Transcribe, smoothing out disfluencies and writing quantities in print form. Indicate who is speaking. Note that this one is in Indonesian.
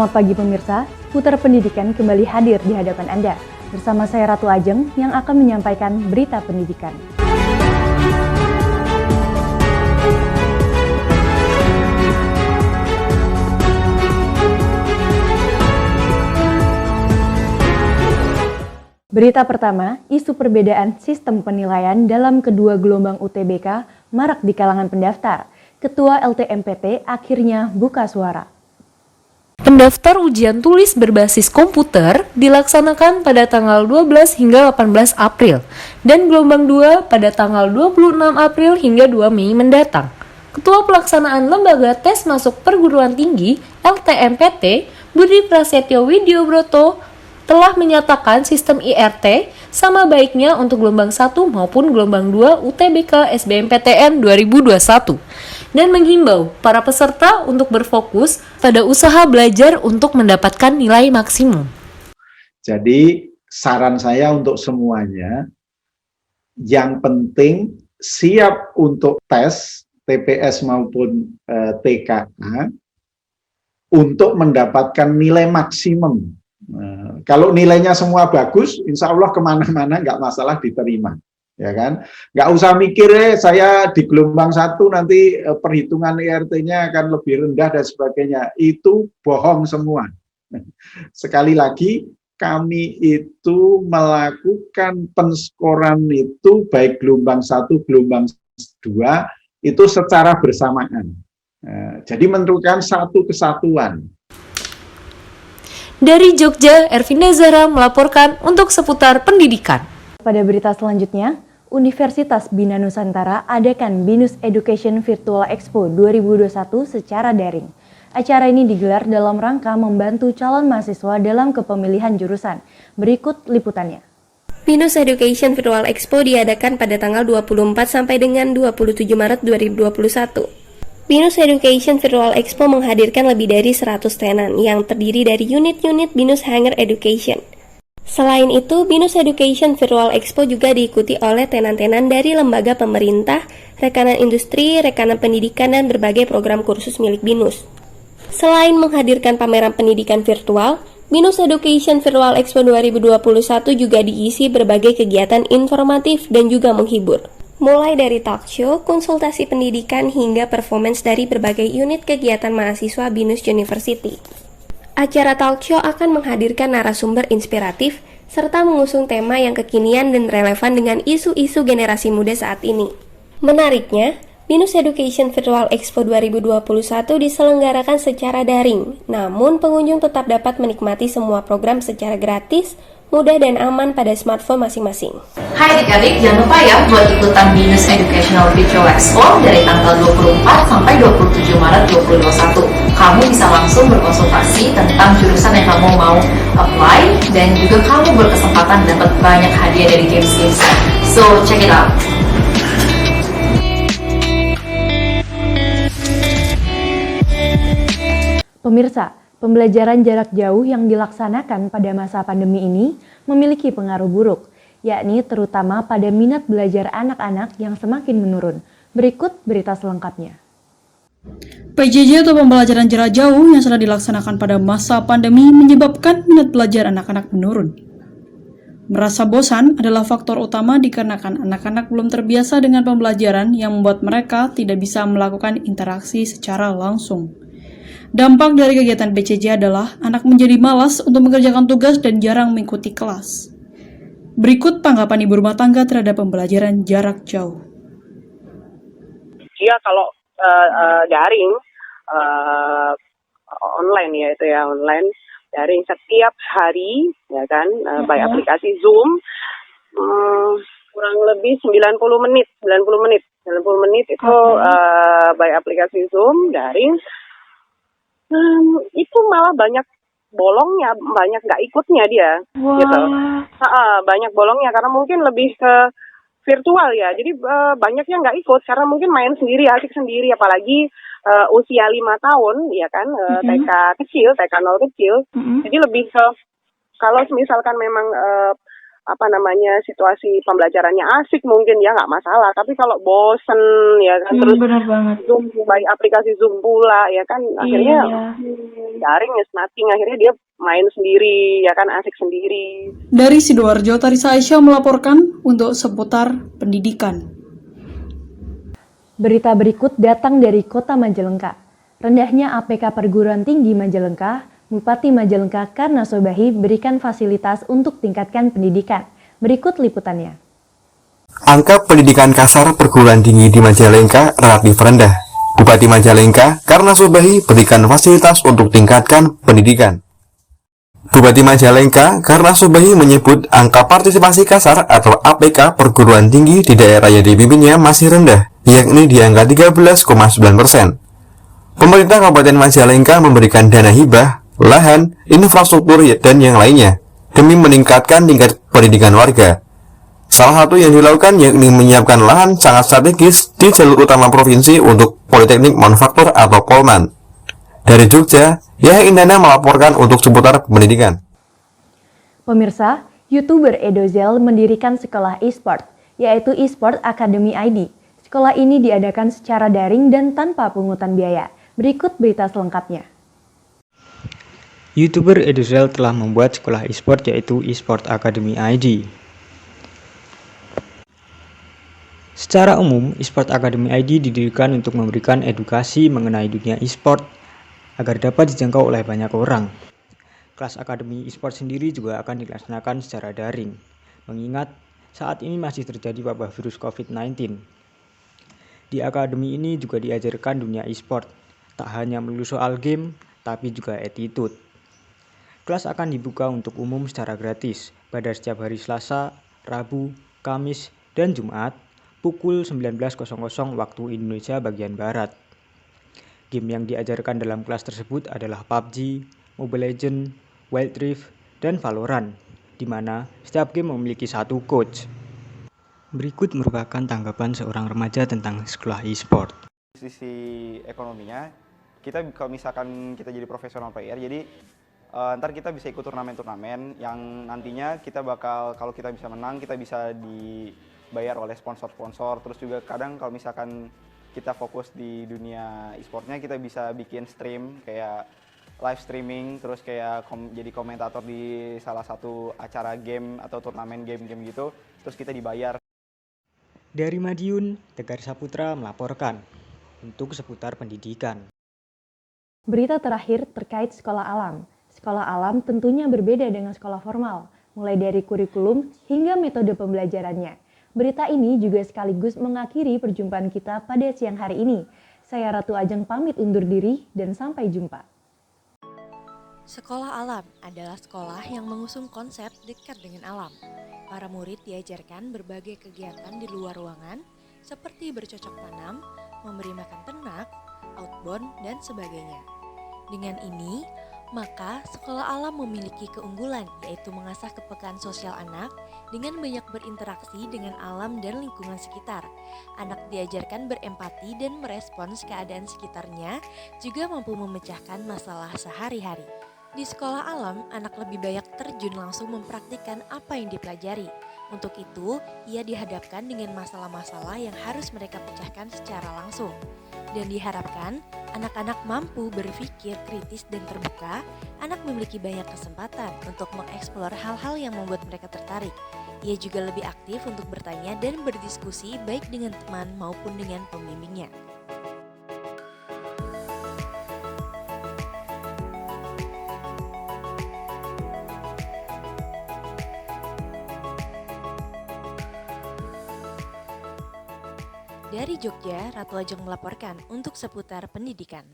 Speaker 1: Selamat pagi pemirsa, Putar Pendidikan kembali hadir di hadapan Anda. Bersama saya Ratu Ajeng yang akan menyampaikan berita pendidikan. Berita pertama, isu perbedaan sistem penilaian dalam kedua gelombang UTBK marak di kalangan pendaftar. Ketua LTMPT akhirnya buka suara.
Speaker 2: Pendaftar ujian tulis berbasis komputer dilaksanakan pada tanggal 12 hingga 18 April dan gelombang 2 pada tanggal 26 April hingga 2 Mei mendatang. Ketua Pelaksanaan Lembaga Tes Masuk Perguruan Tinggi LTMPT, Budi Prasetyo Widyobroto, telah menyatakan sistem IRT sama baiknya untuk gelombang 1 maupun gelombang 2 UTBK SBMPTN 2021 dan menghimbau para peserta untuk berfokus pada usaha belajar untuk mendapatkan nilai maksimum.
Speaker 3: Jadi saran saya untuk semuanya, yang penting siap untuk tes TPS maupun TKA untuk mendapatkan nilai maksimum. Kalau nilainya semua bagus, insya Allah kemana-mana nggak masalah diterima, ya kan? Nggak usah mikir, saya di gelombang 1 nanti perhitungan IRT-nya akan lebih rendah dan sebagainya. Itu bohong semua. Sekali lagi, kami itu melakukan penskoran itu baik gelombang 1, gelombang 2 itu secara bersamaan. Jadi menentukan satu kesatuan.
Speaker 2: Dari Jogja, Ervinda Zahra melaporkan untuk seputar pendidikan.
Speaker 1: Pada berita selanjutnya, Universitas Bina Nusantara adakan BINUS Education Virtual Expo 2021 secara daring. Acara ini digelar dalam rangka membantu calon mahasiswa dalam kepemilihan jurusan. Berikut liputannya.
Speaker 4: BINUS Education Virtual Expo diadakan pada tanggal 24 sampai dengan 27 Maret 2021. BINUS Education Virtual Expo menghadirkan lebih dari 100 tenan yang terdiri dari unit-unit BINUS Hanger Education. Selain itu, BINUS Education Virtual Expo juga diikuti oleh tenan-tenan dari lembaga pemerintah, rekanan industri, rekanan pendidikan, dan berbagai program kursus milik BINUS. Selain menghadirkan pameran pendidikan virtual, BINUS Education Virtual Expo 2021 juga diisi berbagai kegiatan informatif dan juga menghibur. Mulai dari talk show, konsultasi pendidikan, hingga performance dari berbagai unit kegiatan mahasiswa BINUS University. Acara talk show akan menghadirkan narasumber inspiratif, serta mengusung tema yang kekinian dan relevan dengan isu-isu generasi muda saat ini. Menariknya, BINUS Education Virtual Expo 2021 diselenggarakan secara daring, namun pengunjung tetap dapat menikmati semua program secara gratis, mudah dan aman pada smartphone masing-masing.
Speaker 5: Hai adik-adik, jangan lupa ya buat ikutan BINUS Educational Virtual Expo dari tanggal 24 sampai 27 Maret 2021. Kamu bisa langsung berkonsultasi tentang jurusan yang kamu mau apply dan juga kamu berkesempatan dapat banyak hadiah dari Games. So, check it out.
Speaker 1: Pemirsa, pembelajaran jarak jauh yang dilaksanakan pada masa pandemi ini memiliki pengaruh buruk, yakni terutama pada minat belajar anak-anak yang semakin menurun. Berikut berita selengkapnya.
Speaker 6: PJJ atau pembelajaran jarak jauh yang sudah dilaksanakan pada masa pandemi menyebabkan minat belajar anak-anak menurun. Merasa bosan adalah faktor utama dikarenakan anak-anak belum terbiasa dengan pembelajaran yang membuat mereka tidak bisa melakukan interaksi secara langsung. Dampak dari kegiatan PJJ adalah anak menjadi malas untuk mengerjakan tugas dan jarang mengikuti kelas. Berikut tanggapan ibu rumah tangga terhadap pembelajaran jarak jauh.
Speaker 7: Ya kalau daring, online ya itu ya, online daring setiap hari ya kan, by aplikasi Zoom, kurang lebih 90 menit itu by aplikasi Zoom daring. Itu malah banyak bolongnya, banyak nggak ikutnya dia, gitu. Banyak bolongnya karena mungkin lebih ke virtual ya, jadi banyak yang nggak ikut karena mungkin main sendiri, asik sendiri, apalagi usia 5 tahun, ya kan, TK kecil, TK 0 kecil, jadi lebih ke kalau misalkan memang situasi pembelajarannya asik mungkin ya nggak masalah. Tapi kalau bosen ya kan terus
Speaker 8: Benar banget.
Speaker 7: Zoom, baik aplikasi Zoom pula ya kan akhirnya
Speaker 8: Iya.
Speaker 7: daring is nothing, akhirnya dia main sendiri ya kan, asik sendiri.
Speaker 6: Dari Sidoarjo, Tarisa Aisyah melaporkan untuk seputar pendidikan.
Speaker 1: Berita berikut datang dari Kota Majalengka. Rendahnya APK Perguruan Tinggi Majalengka, Bupati Majalengka Karna Sobahi berikan fasilitas untuk tingkatkan pendidikan. Berikut liputannya.
Speaker 9: Angka pendidikan kasar perguruan tinggi di Majalengka relatif rendah. Bupati Majalengka Karna Sobahi berikan fasilitas untuk tingkatkan pendidikan. Bupati Majalengka Karna Sobahi menyebut angka partisipasi kasar atau APK perguruan tinggi di daerah yang dipimpinnya masih rendah, yakni di angka 13,9%. Pemerintah Kabupaten Majalengka memberikan dana hibah, lahan, infrastruktur, dan yang lainnya demi meningkatkan tingkat pendidikan warga. Salah satu yang dilakukan yakni menyiapkan lahan sangat strategis di jalur utama provinsi untuk Politeknik Manufaktur atau Polman. Dari Jogja, Yahya Indana melaporkan untuk seputar pendidikan.
Speaker 1: Pemirsa, YouTuber Edozel mendirikan sekolah e-sport, yaitu eSport Academy ID. Sekolah ini diadakan secara daring dan tanpa pungutan biaya. Berikut berita selengkapnya.
Speaker 10: YouTuber Edozel telah membuat sekolah e-sport yaitu eSport Academy ID. Secara umum, eSport Academy ID didirikan untuk memberikan edukasi mengenai dunia e-sport agar dapat dijangkau oleh banyak orang. Kelas Akademi e-sport sendiri juga akan dilaksanakan secara daring, mengingat saat ini masih terjadi wabah virus COVID-19. Di akademi ini juga diajarkan dunia e-sport, tak hanya melulu soal game, tapi juga attitude. Kelas akan dibuka untuk umum secara gratis pada setiap hari Selasa, Rabu, Kamis, dan Jumat pukul 19.00 waktu Indonesia bagian Barat. Game yang diajarkan dalam kelas tersebut adalah PUBG, Mobile Legends, Wild Rift, dan Valorant, di mana setiap game memiliki satu coach. Berikut merupakan tanggapan seorang remaja tentang sekolah e-sport.
Speaker 11: Sisi ekonominya, kalau misalkan kita jadi profesional player, jadi ntar kita bisa ikut turnamen-turnamen yang nantinya kita bakal, kalau kita bisa menang, kita bisa dibayar oleh sponsor-sponsor. Terus juga kadang kalau misalkan kita fokus di dunia e-sportnya, kita bisa bikin stream kayak live streaming, terus kayak jadi komentator di salah satu acara game atau turnamen game-game gitu, terus kita dibayar.
Speaker 10: Dari Madiun, Tegar Saputra melaporkan untuk seputar pendidikan.
Speaker 1: Berita terakhir terkait sekolah alam. Sekolah alam tentunya berbeda dengan sekolah formal, mulai dari kurikulum hingga metode pembelajarannya. Berita ini juga sekaligus mengakhiri perjumpaan kita pada siang hari ini. Saya Ratu Ajeng pamit undur diri dan sampai jumpa.
Speaker 12: Sekolah alam adalah sekolah yang mengusung konsep dekat dengan alam. Para murid diajarkan berbagai kegiatan di luar ruangan seperti bercocok tanam, memberi makan ternak, outbound, dan sebagainya. Dengan ini, maka sekolah alam memiliki keunggulan yaitu mengasah kepekaan sosial anak dengan banyak berinteraksi dengan alam dan lingkungan sekitar. Anak diajarkan berempati dan merespons keadaan sekitarnya, juga mampu memecahkan masalah sehari-hari. Di sekolah alam, anak lebih banyak terjun langsung mempraktikkan apa yang dipelajari. Untuk itu, ia dihadapkan dengan masalah-masalah yang harus mereka pecahkan secara langsung. Dan diharapkan, anak-anak mampu berpikir kritis dan terbuka. Anak memiliki banyak kesempatan untuk mengeksplor hal-hal yang membuat mereka tertarik. Ia juga lebih aktif untuk bertanya dan berdiskusi baik dengan teman maupun dengan pembimbingnya. Dari Jogja, Ratu Ajeng melaporkan untuk seputar pendidikan.